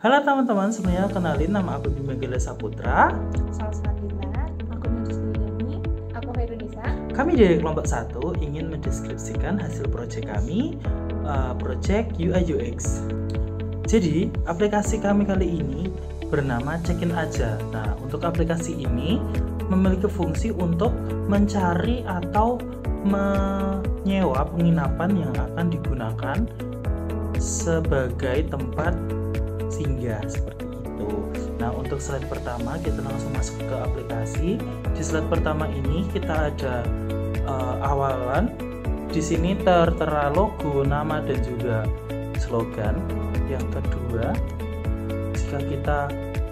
Halo teman-teman semuanya, kenalin nama aku Bima Gela Saputra. Selamat Bintara, aku Najis Duyani, aku Hairunisa. Kami dari kelompok 1 ingin mendeskripsikan hasil proyek kami, proyek UI UX. Jadi, aplikasi kami kali ini bernama Check-in Aja. Nah, untuk aplikasi ini memiliki fungsi untuk mencari atau menyewa penginapan yang akan digunakan sebagai tempat singgah seperti itu. Nah, untuk slide pertama kita langsung masuk ke aplikasi. Di slide pertama ini kita ada awalan. Di sini tertera logo, nama dan juga slogan. Yang kedua, jika kita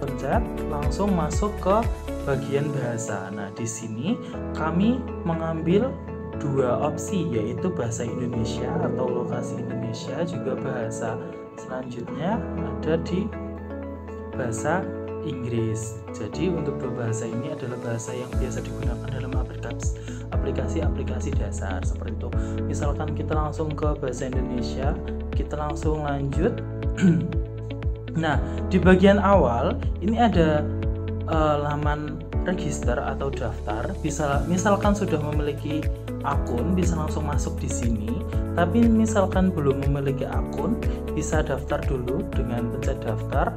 pencet langsung masuk ke bagian bahasa. Nah, di sini kami mengambil dua opsi, yaitu bahasa Indonesia atau lokasi Indonesia, juga bahasa selanjutnya ada di bahasa Inggris. Jadi untuk dua bahasa ini adalah bahasa yang biasa digunakan dalam aplikasi-aplikasi dasar seperti itu. Misalkan kita langsung ke bahasa Indonesia, kita langsung lanjut. Nah, di bagian awal ini ada laman register atau daftar. Misalkan sudah memiliki akun, bisa langsung masuk di sini. Tapi misalkan belum memiliki akun, bisa daftar dulu dengan pencet daftar,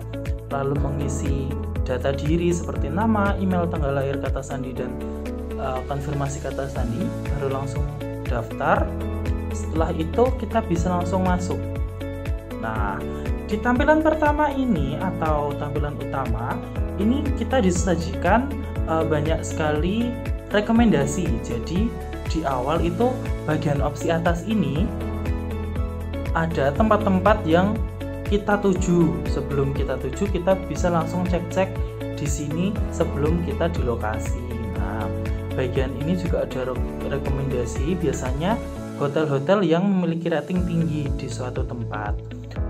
lalu mengisi data diri seperti nama, email, tanggal lahir, kata sandi, dan konfirmasi kata sandi, baru langsung daftar. Setelah itu kita bisa langsung masuk. Nah, di tampilan pertama ini atau tampilan utama ini kita disajikan banyak sekali rekomendasi. Jadi di awal itu bagian opsi atas ini ada tempat-tempat yang kita tuju. Sebelum kita tuju, kita bisa langsung cek-cek di sini sebelum kita di lokasi. Nah, bagian ini juga ada rekomendasi, biasanya hotel-hotel yang memiliki rating tinggi di suatu tempat.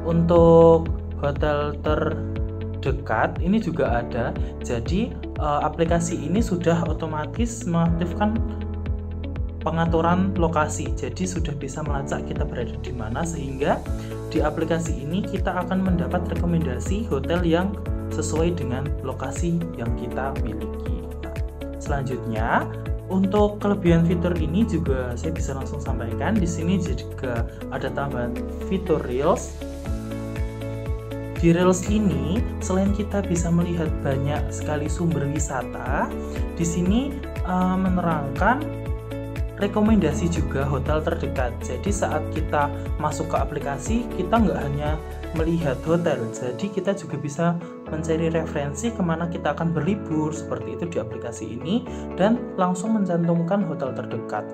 Untuk hotel terdekat ini juga ada. Jadi aplikasi ini sudah otomatis mengaktifkan pengaturan lokasi. Jadi sudah bisa melacak kita berada di mana, sehingga di aplikasi ini kita akan mendapat rekomendasi hotel yang sesuai dengan lokasi yang kita miliki. Nah, selanjutnya untuk kelebihan fitur ini juga saya bisa langsung sampaikan. Di sini juga ada tambahan fitur Reels. Di Reels ini selain kita bisa melihat banyak sekali sumber wisata, di sini menerangkan rekomendasi juga hotel terdekat. Jadi saat kita masuk ke aplikasi, kita nggak hanya melihat hotel, jadi kita juga bisa mencari referensi kemana kita akan berlibur seperti itu di aplikasi ini, dan langsung mencantumkan hotel terdekat.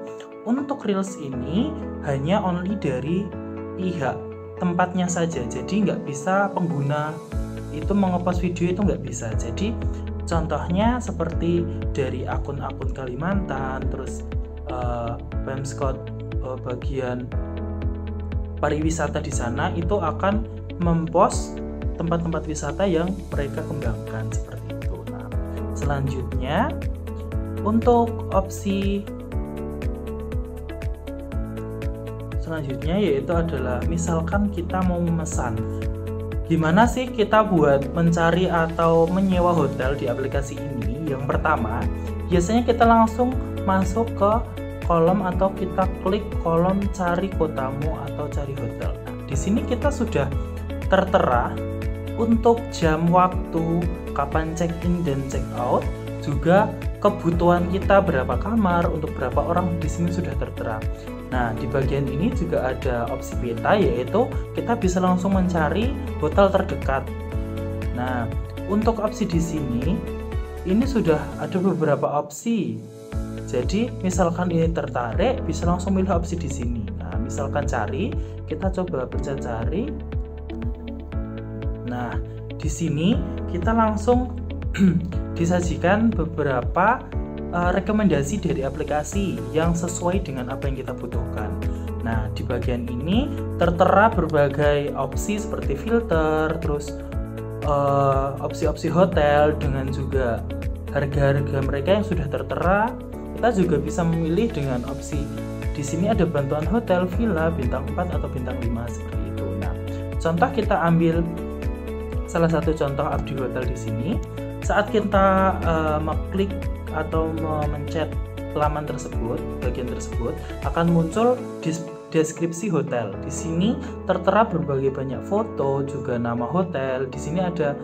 Untuk Reels ini hanya only dari pihak tempatnya saja, jadi nggak bisa pengguna itu mengepost video, itu nggak bisa. Jadi contohnya seperti dari akun-akun Kalimantan, terus Pemkot bagian pariwisata di sana itu akan mempost tempat-tempat wisata yang mereka kembangkan seperti itu. Nah, selanjutnya untuk opsi selanjutnya yaitu adalah misalkan kita mau memesan. Gimana sih kita buat mencari atau menyewa hotel di aplikasi ini? Yang pertama, biasanya kita langsung masuk ke kolom atau kita klik kolom cari kotamu atau cari hotel. Nah, di sini kita sudah tertera untuk jam waktu, kapan check in dan check out, juga kebutuhan kita berapa kamar untuk berapa orang, di sini sudah tertera. Nah, di bagian ini juga ada opsi peta, yaitu kita bisa langsung mencari hotel terdekat. Nah, untuk opsi di sini ini sudah ada beberapa opsi. Jadi misalkan ini tertarik, bisa langsung pilih opsi di sini. Nah, misalkan cari, kita coba pencet cari. Nah, di sini kita langsung disajikan beberapa rekomendasi dari aplikasi yang sesuai dengan apa yang kita butuhkan. Nah, di bagian ini tertera berbagai opsi seperti filter, terus opsi-opsi hotel dengan juga harga-harga mereka yang sudah tertera. Kita juga bisa memilih dengan opsi di sini ada bantuan hotel, villa, bintang 4 atau bintang 5 seperti itu. Nah, contoh kita ambil salah satu contoh Abdi Hotel di sini. Saat kita mengklik atau memencet laman tersebut, bagian tersebut akan muncul deskripsi hotel. Di sini tertera berbagai banyak foto, juga nama hotel. Di sini ada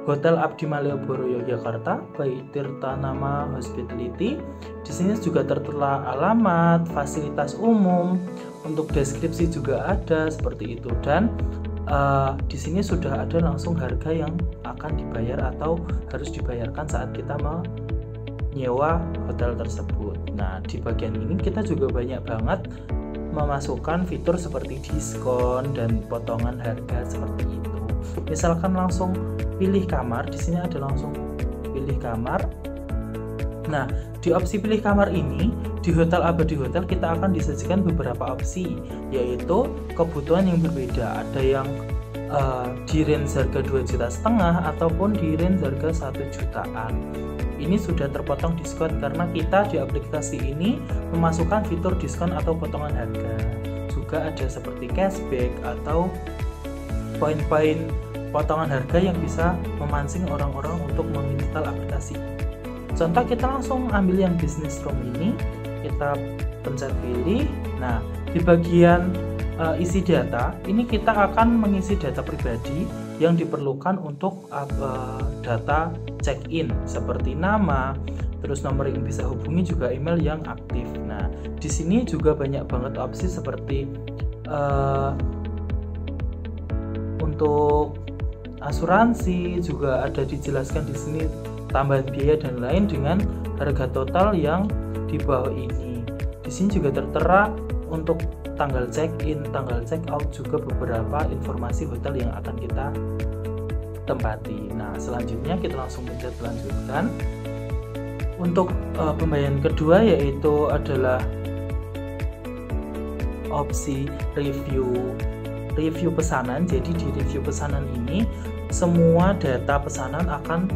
Hotel Abdi Malioboro Yogyakarta by Tirta Nama Hospitality. Di sini juga tertera alamat, fasilitas umum, untuk deskripsi juga ada seperti itu, dan di sini sudah ada langsung harga yang akan dibayar atau harus dibayarkan saat kita menyewa hotel tersebut. Nah, di bagian ini kita juga banyak banget memasukkan fitur seperti diskon dan potongan harga seperti itu. Misalkan langsung pilih kamar, di sini ada langsung pilih kamar. Nah, di opsi pilih kamar ini di Hotel Abadi Hotel kita akan disajikan beberapa opsi, yaitu kebutuhan yang berbeda. Ada yang di range harga 2,5 juta ataupun di range harga 1 jutaan. Ini sudah terpotong diskon karena kita di aplikasi ini memasukkan fitur diskon atau potongan harga. Juga ada seperti cashback atau poin-poin potongan harga yang bisa memancing orang-orang untuk menginstal aplikasi. Contoh, kita langsung ambil yang business room ini, kita pencet pilih. Nah, di bagian isi data ini kita akan mengisi data pribadi yang diperlukan untuk data check-in seperti nama, terus nomor yang bisa hubungi, juga email yang aktif. Nah, di sini juga banyak banget opsi seperti untuk asuransi juga ada dijelaskan di sini, tambahan biaya dan lain dengan harga total yang di bawah ini. Di sini juga tertera untuk tanggal check-in, tanggal check-out, juga beberapa informasi hotel yang akan kita tempati. Nah, selanjutnya kita langsung pencet lanjutkan. Untuk pembayaran kedua yaitu adalah opsi review pesanan. Jadi di review pesanan ini semua data pesanan akan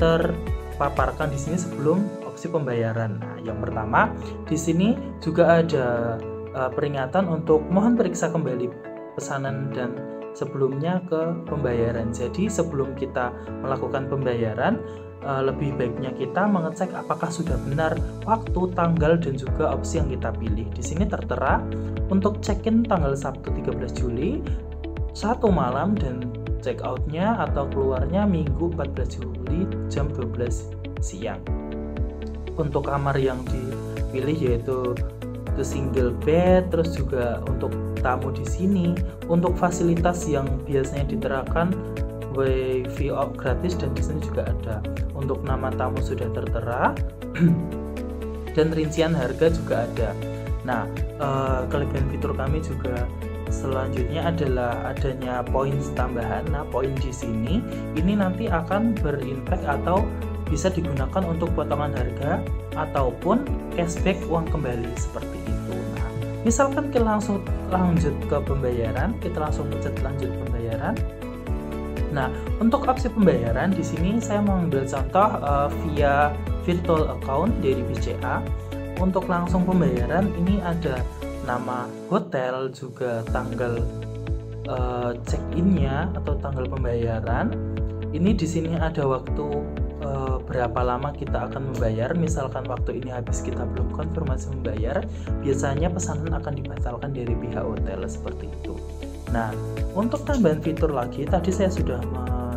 terpaparkan di sini sebelum opsi pembayaran. Nah, yang pertama di sini juga ada peringatan untuk mohon periksa kembali pesanan dan sebelumnya ke pembayaran. Jadi sebelum kita melakukan pembayaran, lebih baiknya kita mengecek apakah sudah benar waktu, tanggal, dan juga opsi yang kita pilih. Di sini tertera untuk check-in tanggal Sabtu 13 Juli 1 malam dan check-outnya atau keluarnya Minggu 14 Juli jam 12 siang. Untuk kamar yang dipilih yaitu the single bed, terus juga untuk tamu di sini, untuk fasilitas yang biasanya diterapkan wifi gratis, dan di sini juga ada untuk nama tamu sudah tertera dan rincian harga juga ada. Nah, kelebihan fitur kami juga selanjutnya adalah adanya poin tambahan. Nah, poin di sini ini nanti akan berimpact atau bisa digunakan untuk potongan harga ataupun cashback uang kembali seperti itu. Nah, misalkan kita langsung lanjut ke pembayaran, kita langsung pencet lanjut pembayaran. Nah, untuk opsi pembayaran di sini saya mengambil contoh via virtual account dari BCA. Untuk langsung pembayaran ini ada nama hotel, juga tanggal check-innya atau tanggal pembayaran. Ini di sini ada waktu berapa lama kita akan membayar. Misalkan waktu ini habis, kita belum konfirmasi membayar, biasanya pesanan akan dibatalkan dari pihak hotel seperti itu. Nah, untuk tambahan fitur lagi, tadi saya sudah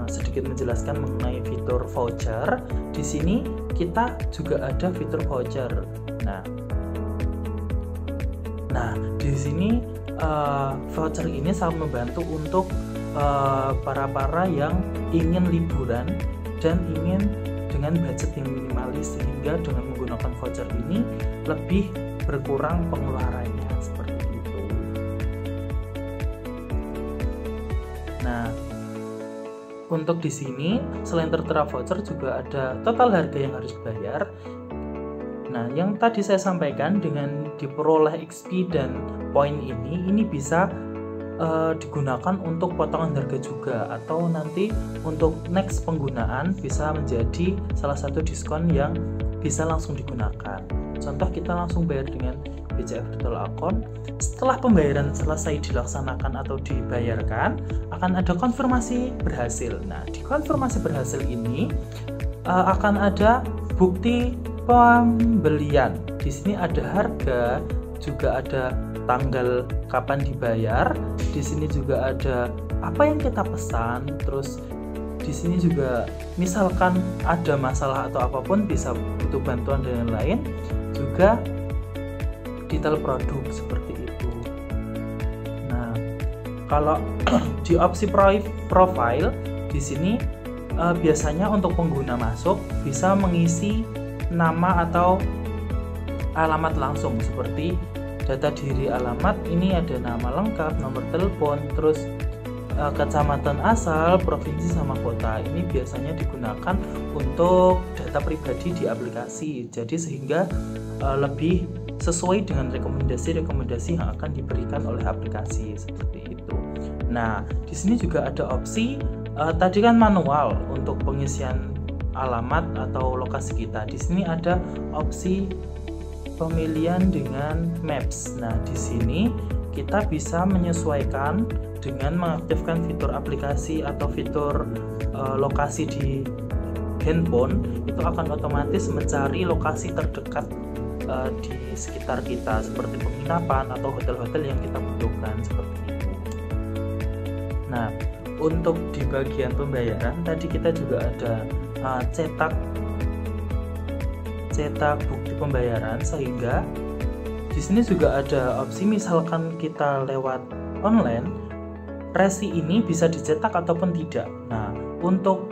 sedikit menjelaskan mengenai fitur voucher. Di sini kita juga ada fitur voucher. Nah, di sini voucher ini sangat membantu untuk para yang ingin liburan dan ingin dengan budget yang minimalis, sehingga dengan menggunakan voucher ini lebih berkurang pengeluarannya seperti itu. Nah, untuk di sini selain tertera voucher juga ada total harga yang harus dibayar. Nah, yang tadi saya sampaikan dengan diperoleh XP dan poin ini bisa digunakan untuk potongan harga juga, atau nanti untuk next penggunaan bisa menjadi salah satu diskon yang bisa langsung digunakan. Contoh, kita langsung bayar dengan BCA Virtual Account, setelah pembayaran selesai dilaksanakan atau dibayarkan, akan ada konfirmasi berhasil. Nah, di konfirmasi berhasil ini akan ada bukti pembelian. Di sini ada harga, juga ada tanggal kapan dibayar. Di sini juga ada apa yang kita pesan. Terus di sini juga misalkan ada masalah atau apapun, bisa butuh bantuan dan lain-lain, juga detail produk seperti itu. Nah, kalau di opsi profile di sini biasanya untuk pengguna masuk bisa mengisi nama atau alamat langsung, seperti data diri alamat. Ini ada nama lengkap, nomor telepon, terus kecamatan asal, provinsi sama kota. Ini biasanya digunakan untuk data pribadi di aplikasi. Jadi sehingga lebih sesuai dengan rekomendasi-rekomendasi yang akan diberikan oleh aplikasi seperti itu. Nah, di sini juga ada opsi tadi kan manual untuk pengisian alamat atau lokasi kita. Di sini ada opsi pemilihan dengan Maps. Nah, di sini kita bisa menyesuaikan dengan mengaktifkan fitur aplikasi atau fitur lokasi di handphone. Itu akan otomatis mencari lokasi terdekat di sekitar kita, seperti penginapan atau hotel-hotel yang kita butuhkan seperti itu. Nah, untuk di bagian pembayaran tadi kita juga ada cetak bukti pembayaran, sehingga di sini juga ada opsi misalkan kita lewat online, resi ini bisa dicetak ataupun tidak. Nah, untuk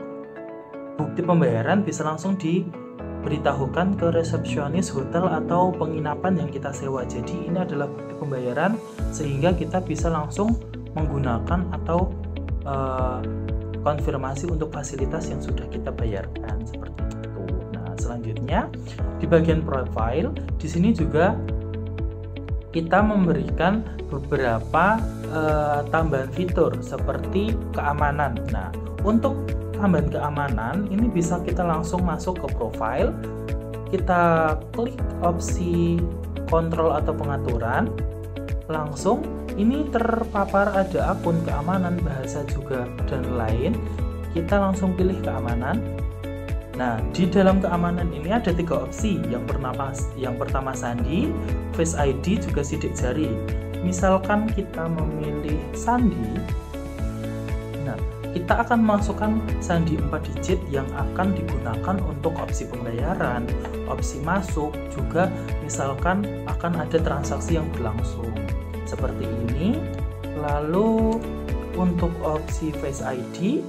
bukti pembayaran bisa langsung diberitahukan ke resepsionis hotel atau penginapan yang kita sewa. Jadi ini adalah bukti pembayaran, sehingga kita bisa langsung menggunakan atau konfirmasi untuk fasilitas yang sudah kita bayarkan seperti itu. Nah, selanjutnya di bagian profile, di sini juga kita memberikan beberapa tambahan fitur seperti keamanan. Nah, untuk tambahan keamanan ini bisa kita langsung masuk ke profile, kita klik opsi kontrol atau pengaturan, langsung ini terpapar ada akun keamanan, bahasa juga dan lain. Kita langsung pilih keamanan. Nah, di dalam keamanan ini ada 3 opsi. Yang pertama sandi, Face ID, juga sidik jari. Misalkan kita memilih sandi, nah kita akan masukkan sandi 4 digit yang akan digunakan untuk opsi pembayaran, opsi masuk, juga misalkan akan ada transaksi yang berlangsung seperti ini. Lalu untuk opsi Face ID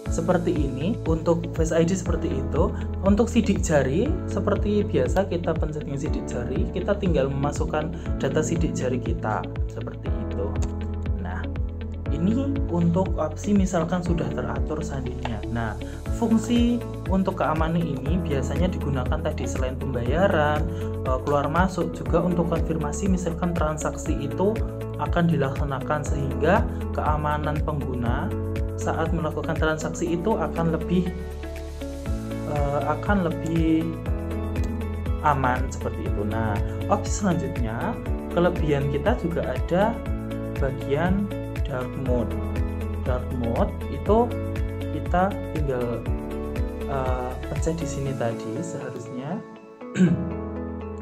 seperti ini, untuk Face ID seperti itu. Untuk sidik jari seperti biasa, kita pencet yang sidik jari, kita tinggal memasukkan data sidik jari kita seperti itu. Nah, ini untuk opsi misalkan sudah teratur sandinya. Nah, fungsi untuk keamanan ini biasanya digunakan tadi selain pembayaran, keluar masuk, juga untuk konfirmasi misalkan transaksi itu akan dilaksanakan, sehingga keamanan pengguna saat melakukan transaksi itu akan lebih aman seperti itu. Nah, opsi selanjutnya, kelebihan kita juga ada bagian dark mode. Dark mode itu kita tinggal pencet di sini tadi seharusnya.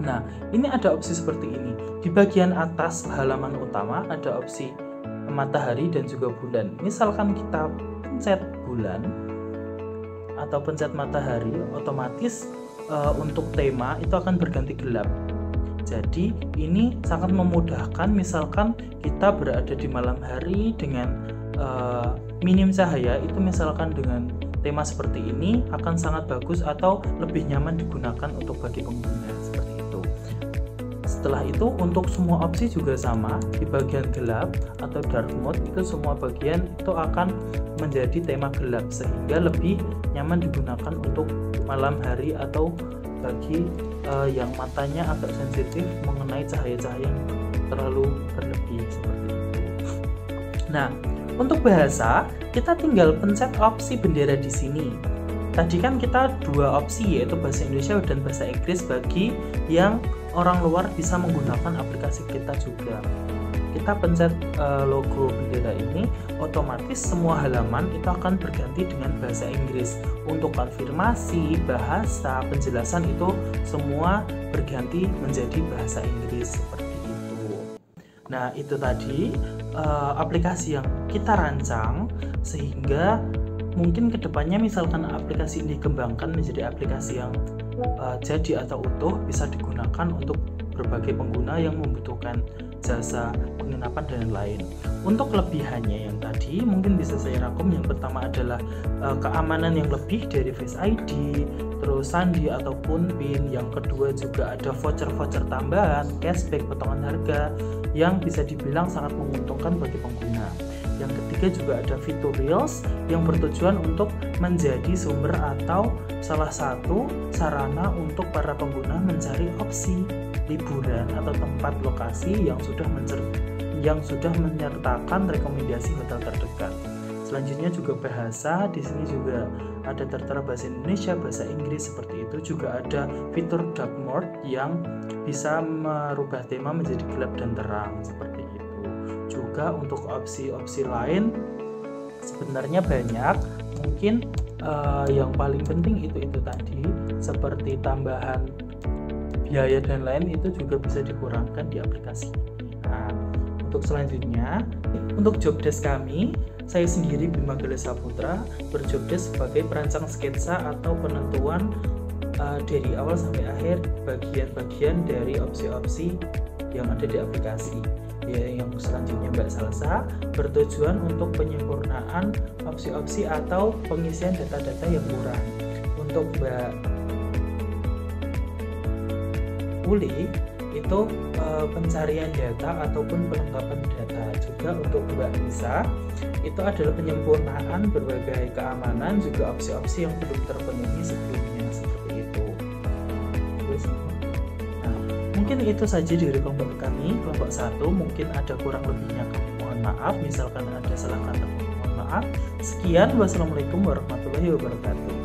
Nah, ini ada opsi seperti ini. Di bagian atas halaman utama ada opsi matahari dan juga bulan. Misalkan kita pencet bulan atau pencet matahari, otomatis untuk tema itu akan berganti gelap. Jadi ini sangat memudahkan misalkan kita berada di malam hari dengan minim cahaya, itu misalkan dengan tema seperti ini akan sangat bagus atau lebih nyaman digunakan untuk bagi pengguna seperti itu. Setelah itu untuk semua opsi juga sama, di bagian gelap atau dark mode itu semua bagian itu akan menjadi tema gelap, sehingga lebih nyaman digunakan untuk malam hari atau bagi yang matanya agak sensitif mengenai cahaya-cahaya yang terlalu berlebih seperti itu. Nah, untuk bahasa kita tinggal pencet opsi bendera di sini. tadi kan kita dua opsi, yaitu bahasa Indonesia dan bahasa Inggris bagi yang orang luar bisa menggunakan aplikasi kita juga. Kita pencet logo bendera ini, otomatis semua halaman itu akan berganti dengan bahasa Inggris. Untuk konfirmasi, bahasa, penjelasan itu semua berganti menjadi bahasa Inggris seperti itu. Nah, itu tadi aplikasi yang kita rancang, sehingga mungkin kedepannya misalkan aplikasi ini dikembangkan menjadi aplikasi yang jadi atau utuh, bisa digunakan untuk berbagai pengguna yang membutuhkan jasa penginapan dan lain. Untuk kelebihannya yang tadi mungkin bisa saya rangkum. Yang pertama adalah keamanan yang lebih dari Face ID, terus sandi ataupun PIN. Yang kedua juga ada voucher-voucher tambahan, cashback, potongan harga yang bisa dibilang sangat menguntungkan bagi pengguna. Yang ketiga juga ada fitur Reels yang bertujuan untuk menjadi sumber atau salah satu sarana untuk para pengguna mencari opsi liburan atau tempat lokasi yang sudah menyertakan rekomendasi hotel terdekat. Selanjutnya juga bahasa, di sini juga ada tertera bahasa Indonesia, bahasa Inggris seperti itu. Juga ada fitur dark mode yang bisa merubah tema menjadi gelap dan terang seperti itu. Juga untuk opsi-opsi lain sebenarnya banyak, mungkin yang paling penting itu tadi, seperti tambahan biaya dan lain itu juga bisa dikurangkan di aplikasi ini. Nah, untuk selanjutnya, untuk jobdesk kami, saya sendiri Bima Gala Saputra berjobdesk sebagai perancang sketsa atau penentuan dari awal sampai akhir bagian-bagian dari opsi-opsi yang ada di aplikasi. Yang selanjutnya Mbak Salsa bertujuan untuk penyempurnaan opsi-opsi atau pengisian data-data yang kurang. Untuk Mbak Uli itu pencarian data ataupun pelengkapan data. Juga untuk Mbak Nisa itu adalah penyempurnaan berbagai keamanan, juga opsi-opsi yang belum terpenuhi sebelumnya seperti itu. Nah, mungkin itu saja dari kelompok kami, kelompok 1. Mungkin ada kurang lebihnya, kami mohon maaf. Misalkan ada salah kata, mohon maaf. Sekian, wassalamualaikum warahmatullahi wabarakatuh.